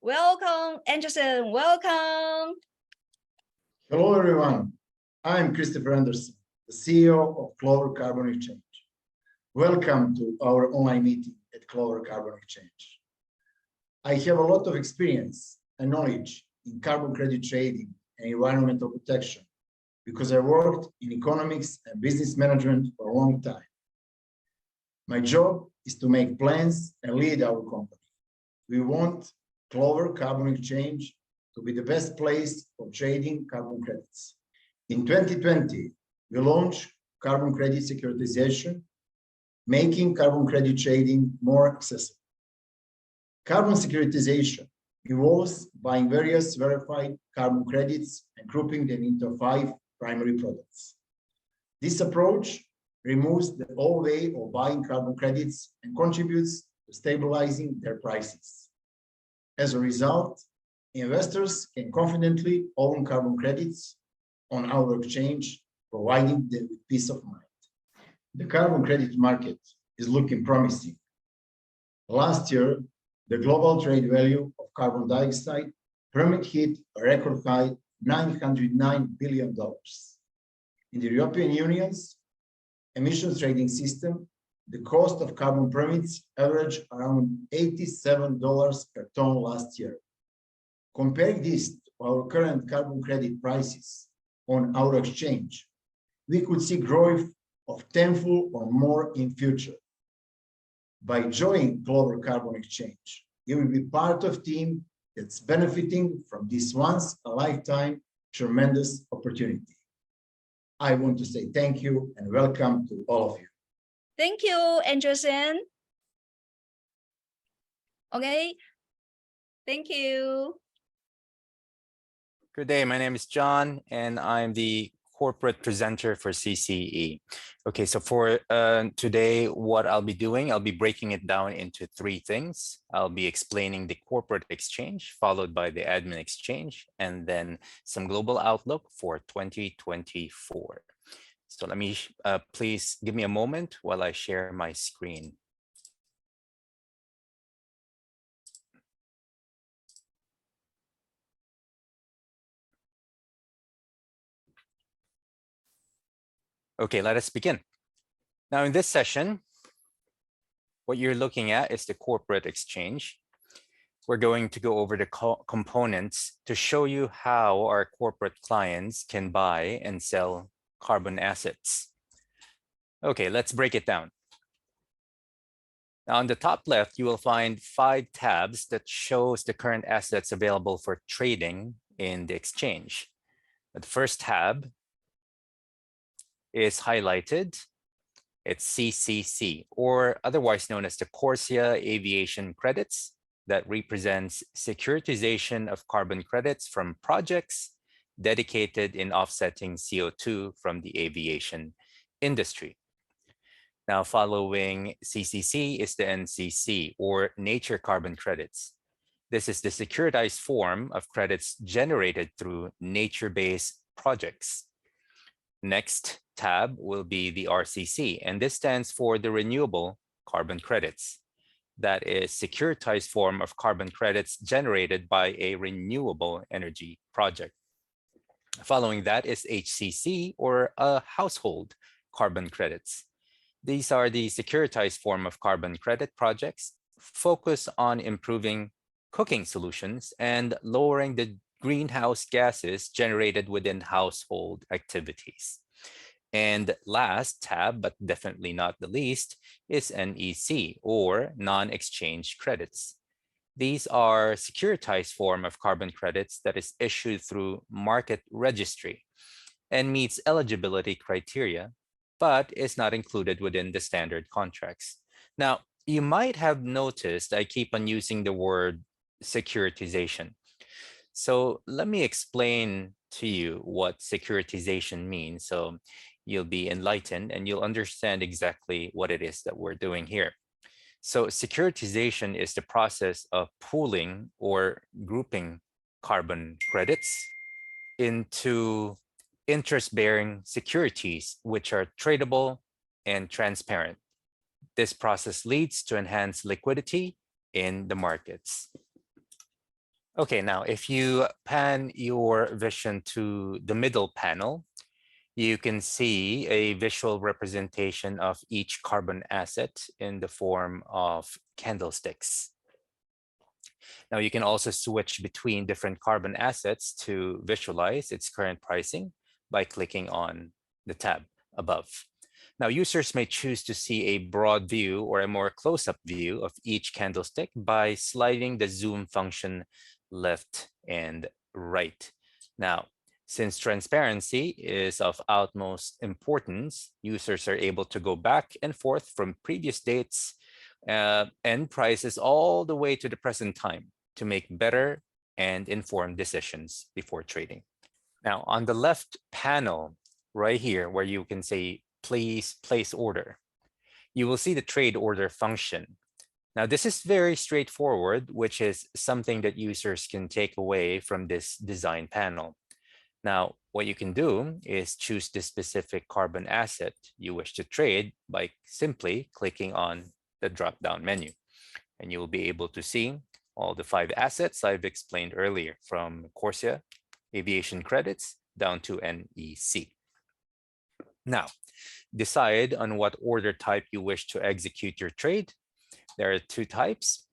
Welcome, Anderson. Welcome. Hello, everyone. I'm Christopher Anderson, the CEO of Clover Carbon Exchange. Welcome to our online meeting at Clover Carbon Exchange. I have a lot of experience and knowledge in carbon credit trading and environmental protection because I worked in economics and business management for a long time. My job is to make plans and lead our company. We want Clover Carbon Exchange to be the best place for trading carbon credits. In 2020, we launched carbon credit securitization, making carbon credit trading more accessible. Carbon securitization involves buying various verified carbon credits and grouping them into 5 primary products. This approach removes the old way of buying carbon credits and contributes to stabilizing their prices. As a result, investors can confidently own carbon credits on our exchange, providing them with peace of mind. The carbon credit market is looking promising. Last year, the global trade value of carbon dioxide permit hit a record high $909 billion. In the European Union's emissions trading system, the cost of carbon permits averaged around $87 per ton last year. Comparing this to our current carbon credit prices on our exchange, we could see growth of tenfold or more in future. By joining Clover Carbon Exchange, you will be part of a team that's benefiting from this once-a-lifetime tremendous opportunity. I want to say thank you and welcome to all of you. Thank you, Anderson. Okay, thank you. Good day, my name is John and I'm the corporate presenter for CCE. Okay, so for today, what I'll be doing, I'll be breaking it down into 3 things. I'll be explaining the corporate exchange, followed by the admin exchange, and then some global outlook for 2024. So let me, please give me a moment while I share my screen. Okay, let us begin. Now in this session, what you're looking at is the corporate exchange. We're going to go over the components to show you how our corporate clients can buy and sell carbon assets. Okay, let's break it down. Now on the top left, you will find 5 tabs that shows the current assets available for trading in the exchange. The first tab is highlighted. It's CCC, or otherwise known as the Corsia Aviation Credits, that represents securitization of carbon credits from projects dedicated in offsetting CO2 from the aviation industry. Now following CCC is the NCC, or Nature Carbon Credits. This is the securitized form of credits generated through nature-based projects. Next tab will be the RCC, and this stands for the Renewable Carbon Credits. That is securitized form of carbon credits generated by a renewable energy project. Following that is HCC, or household carbon credits. These are the securitized form of carbon credit projects focus on improving cooking solutions and lowering the greenhouse gases generated within household activities. And last tab, but definitely not the least, is NEC, or non-exchange credits. These are securitized form of carbon credits that is issued through market registry and meets eligibility criteria, but is not included within the standard contracts. Now, you might have noticed I keep on using the word securitization. So let me explain to you what securitization means, so you'll be enlightened and you'll understand exactly what it is that we're doing here. So securitization is the process of pooling or grouping carbon credits into interest-bearing securities, which are tradable and transparent. This process leads to enhanced liquidity in the markets. Okay, now if you pan your vision to the middle panel, you can see a visual representation of each carbon asset in the form of candlesticks. Now you can also switch between different carbon assets to visualize its current pricing by clicking on the tab above. Now users may choose to see a broad view or a more close-up view of each candlestick by sliding the zoom function left and right. Now, since transparency is of utmost importance, users are able to go back and forth from previous dates and prices all the way to the present time to make better and informed decisions before trading. Now, on the left panel right here, where you can say, please place order, you will see the trade order function. Now, this is very straightforward, which is something that users can take away from this design panel. Now, what you can do is choose the specific carbon asset you wish to trade by simply clicking on the drop-down menu. And you will be able to see all the 5 assets I've explained earlier, from CORSIA, aviation credits, down to NEC. Now, decide on what order type you wish to execute your trade. There are 2 types.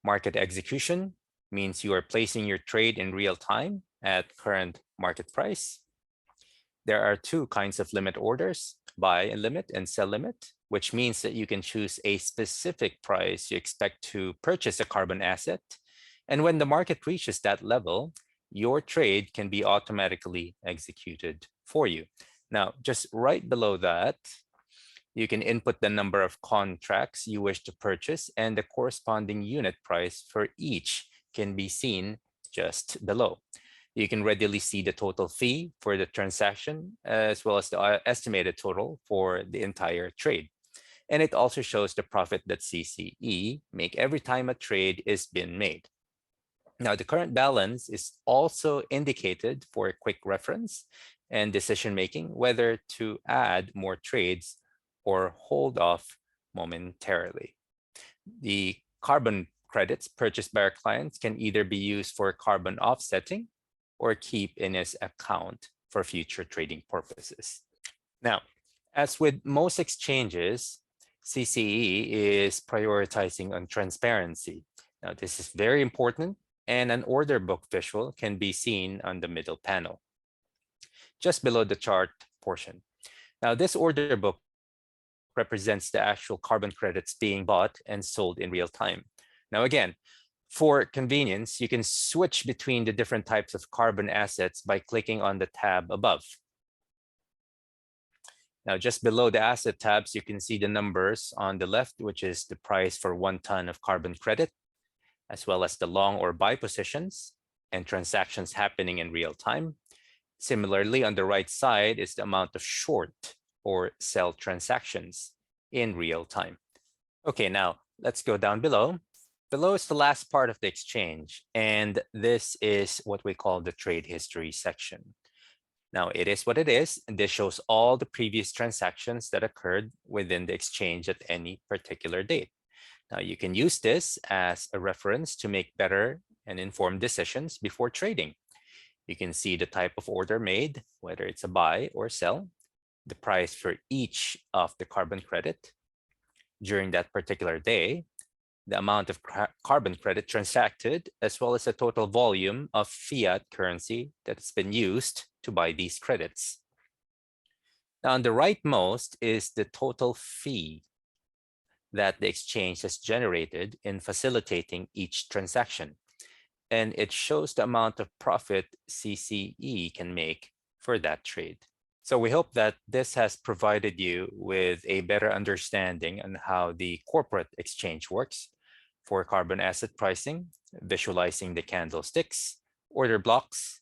Market execution means you are placing your trade in real time at current market price. There are 2 kinds of limit orders, buy limit and sell limit, which means that you can choose a specific price you expect to purchase a carbon asset. And when the market reaches that level, your trade can be automatically executed for you. Now, just right below that, you can input the number of contracts you wish to purchase, and the corresponding unit price for each can be seen just below. You can readily see the total fee for the transaction, as well as the estimated total for the entire trade. And it also shows the profit that CCE make every time a trade is being made. Now, the current balance is also indicated for a quick reference and decision-making, whether to add more trades or hold off momentarily. The carbon credits purchased by our clients can either be used for carbon offsetting or keep in his account for future trading purposes. Now, as with most exchanges, CCE is prioritizing on transparency. Now, this is very important, and an order book visual can be seen on the middle panel, just below the chart portion. Now, this order book represents the actual carbon credits being bought and sold in real time. Now, again, for convenience, you can switch between the different types of carbon assets by clicking on the tab above. Now, just below the asset tabs, you can see the numbers on the left, which is the price for 1 ton of carbon credit, as well as the long or buy positions and transactions happening in real time. Similarly, on the right side is the amount of short or sell transactions in real time. Okay, now let's go down below. Below is the last part of the exchange, and this is what we call the trade history section. Now, it is what it is, and this shows all the previous transactions that occurred within the exchange at any particular date. Now, you can use this as a reference to make better and informed decisions before trading. You can see the type of order made, whether it's a buy or sell, the price for each of the carbon credit during that particular day, the amount of carbon credit transacted, as well as the total volume of fiat currency that's been used to buy these credits. Now, on the rightmost is the total fee that the exchange has generated in facilitating each transaction. And it shows the amount of profit CCE can make for that trade. So we hope that this has provided you with a better understanding on how the corporate exchange works for carbon asset pricing, visualizing the candlesticks, order blocks,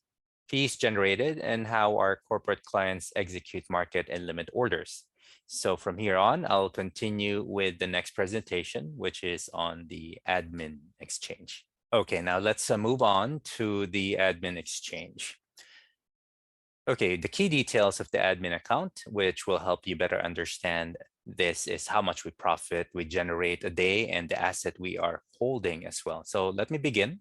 fees generated, and how our corporate clients execute market and limit orders. So from here on, I'll continue with the next presentation, which is on the admin exchange. Okay, now let's move on to the admin exchange. Okay, the key details of the admin account, which will help you better understand this, is how much we profit, we generate a day, and the asset we are holding as well. So let me begin.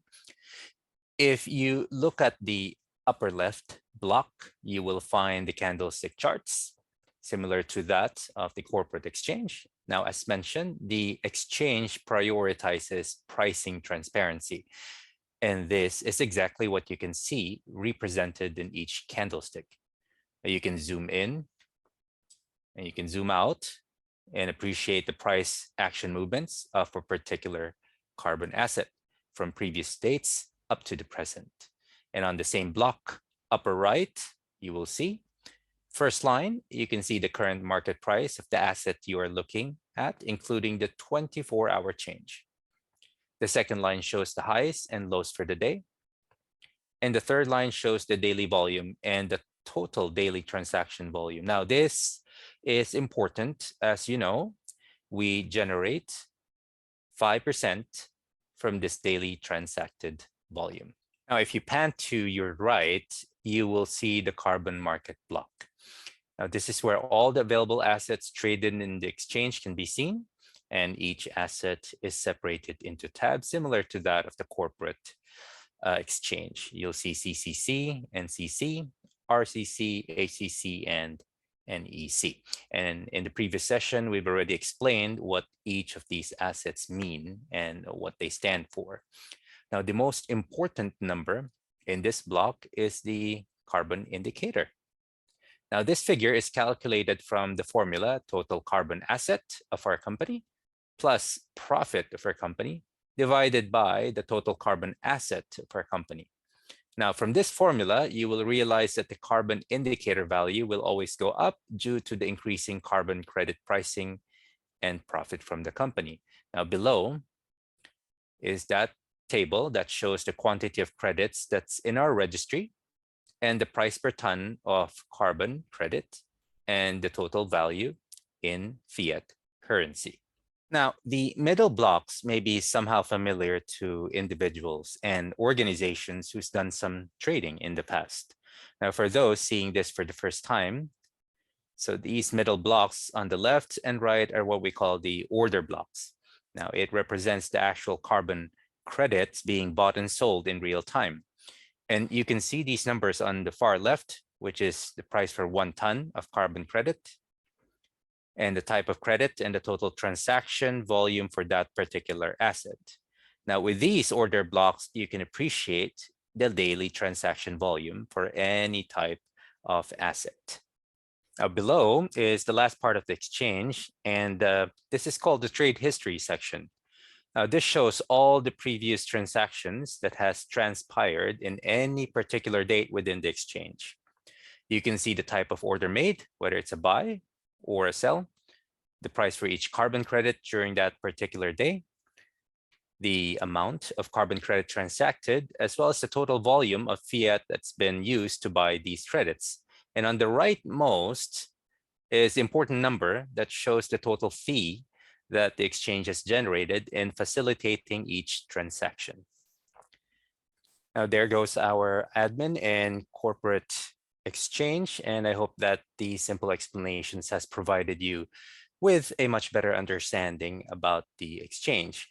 If you look at the upper left block, you will find the candlestick charts similar to that of the corporate exchange. Now, as mentioned, the exchange prioritizes pricing transparency. And this is exactly what you can see represented in each candlestick. You can zoom in and you can zoom out and appreciate the price action movements of a particular carbon asset from previous dates up to the present. And on the same block, upper right, you will see first line, you can see the current market price of the asset you are looking at, including the 24-hour change. The second line shows the highs and lows for the day. And the third line shows the daily volume and the total daily transaction volume. Now, this is important. As you know, we generate 5% from this daily transacted volume. Now, if you pan to your right, you will see the carbon market block. Now, this is where all the available assets traded in the exchange can be seen, and each asset is separated into tabs similar to that of the corporate exchange. You'll see CCC, NCC, RCC, ACC, and NEC. And in the previous session, we've already explained what each of these assets mean and what they stand for. Now, the most important number in this block is the carbon indicator. Now, this figure is calculated from the formula total carbon asset of our company plus profit of our company divided by the total carbon asset of our company. Now, from this formula, you will realize that the carbon indicator value will always go up due to the increasing carbon credit pricing and profit from the company. Now, below is that table that shows the quantity of credits that's in our registry and the price per ton of carbon credit and the total value in fiat currency. Now, the middle blocks may be somehow familiar to individuals and organizations who's done some trading in the past. Now, for those seeing this for the first time, so these middle blocks on the left and right are what we call the order blocks. Now, it represents the actual carbon credits being bought and sold in real time. And you can see these numbers on the far left, which is the price for 1 ton of carbon credit, and the type of credit and the total transaction volume for that particular asset. Now, with these order blocks, you can appreciate the daily transaction volume for any type of asset. Now, below is the last part of the exchange, and this is called the trade history section. Now, this shows all the previous transactions that has transpired in any particular date within the exchange. You can see the type of order made, whether it's a buy or a sell, the price for each carbon credit during that particular day, the amount of carbon credit transacted, as well as the total volume of fiat that's been used to buy these credits. And on the rightmost is the important number that shows the total fee that the exchange has generated in facilitating each transaction. Now, there goes our admin and corporate exchange, and I hope that these simple explanations has provided you with a much better understanding about the exchange.